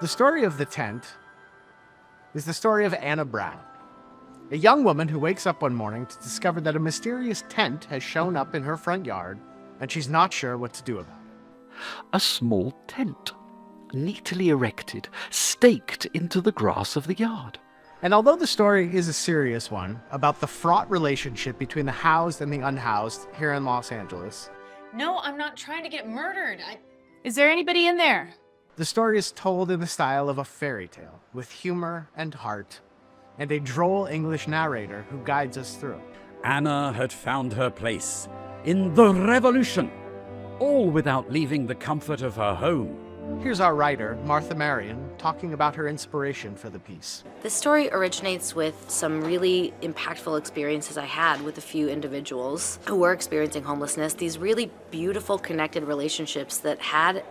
The story of the tent is the story of Anna Brown, a young woman who wakes up one morning to discover that a mysterious tent has shown up in her front yard, and she's not sure what to do about it. A small tent, neatly erected, staked into the grass of the yard. And although the story is a serious one about the fraught relationship between the housed and the unhoused here in Los Angeles, No, I'm not trying to get murdered. Is there anybody in there? the story is told in the style of a fairy tale, with humor and heart, and a droll English narrator who guides us through. Anna had found her place in the revolution, all without leaving the comfort of her home. Here's our writer, Martha Marion, talking about her inspiration for the piece. This story originates with some really impactful experiences I had with a few individuals who were experiencing homelessness, these really beautiful connected relationships that had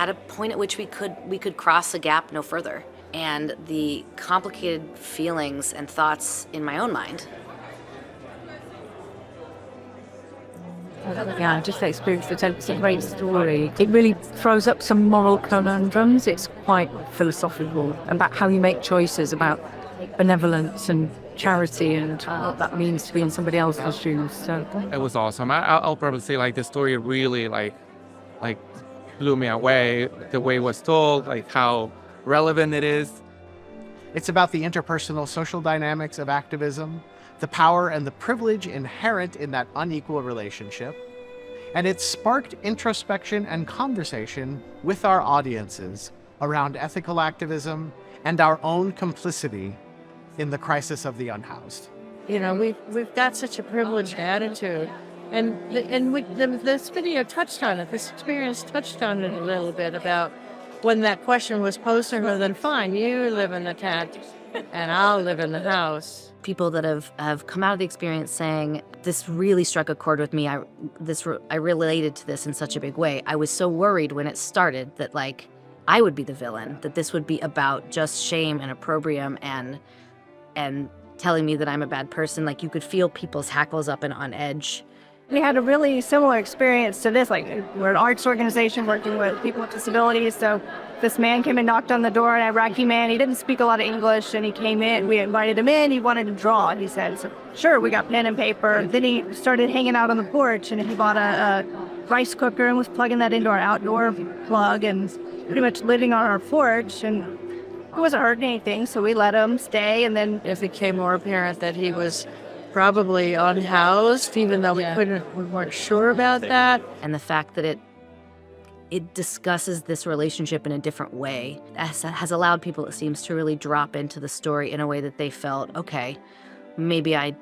a point at which we could cross a gap no further. And the complicated feelings and thoughts in my own mind. Yeah, just experienced the tent. It's a great story. It really throws up some moral conundrums. It's quite philosophical about how you make choices about benevolence and charity and what that means to be in somebody else's shoes. So It was awesome. I'll probably say like the story really like blew me away. The way it was told, like how relevant it is. It's about the interpersonal social dynamics of activism, the power and the privilege inherent in that unequal relationship, and it sparked introspection and conversation with our audiences around ethical activism and our own complicity in the crisis of the unhoused. You know, we've got such a privileged attitude, and this video touched on it. This experience touched on it a little bit about when that question was posed to her. Then fine, you live in the tent, and I'll live in the house. People that have come out of the experience saying, this really struck a chord with me. I related to this in such a big way. I was so worried when it started that like I would be the villain, that this would be about just shame and opprobrium and telling me that I'm a bad person. Like you could feel people's hackles up and on edge. We had a really similar experience to this. Like, we're an arts organization working with people with disabilities. So this man came and knocked on the door, an Iraqi man. He didn't speak a lot of English, and he came in. We invited him in. He wanted to draw. He said, so, sure, we got pen and paper. Then he started hanging out on the porch, and he bought a rice cooker and was plugging that into our outdoor plug and pretty much living on our porch. And he wasn't hurting anything, so we let him stay. And then It became more apparent that he was probably unhoused, even though we weren't sure about that. And the fact that it discusses this relationship in a different way has allowed people, it seems, to really drop into the story in a way that they felt, okay, maybe I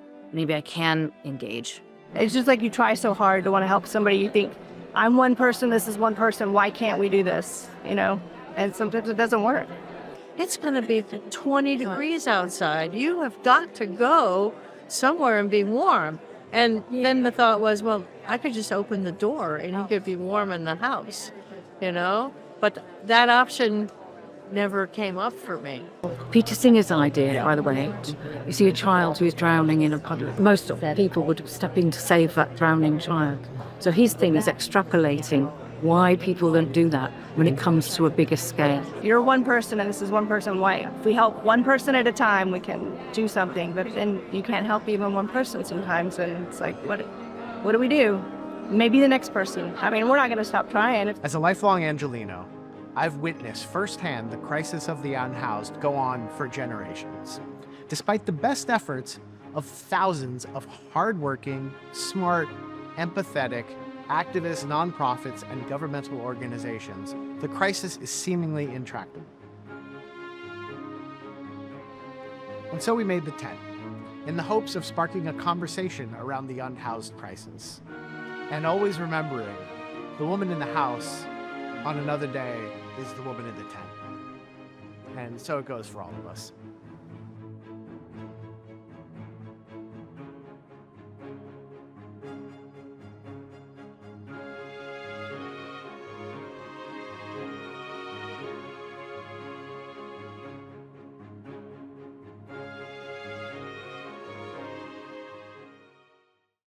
can engage. it's just like you try so hard to want to help somebody. You think, I'm one person, this is one person, why can't we do this? You know? And sometimes it doesn't work. It's going to be 20 degrees outside. You have got to go somewhere and be warm. And then the thought was, well, I could just open the door and you could be warm in the house, you know? But that option never came up for me. Peter Singer's idea, by the way, you see a child who's drowning in a puddle. Most people would step in to save that drowning child. So his thing is extrapolating why people don't do that when it comes to a bigger scale. You're one person and this is one person. Why? If we help one person at a time, we can do something. But then you can't help even one person sometimes. And it's like, what do we do? Maybe the next person. I mean, we're not going to stop trying. As a lifelong Angelino, I've witnessed firsthand the crisis of the unhoused go on for generations, despite the best efforts of thousands of hardworking, smart, empathetic, activists, nonprofits, and governmental organizations. The crisis is seemingly intractable. And so we made the tent, in the hopes of sparking a conversation around the unhoused crisis. And always remembering, the woman in the house on another day is the woman in the tent. And so it goes for all of us.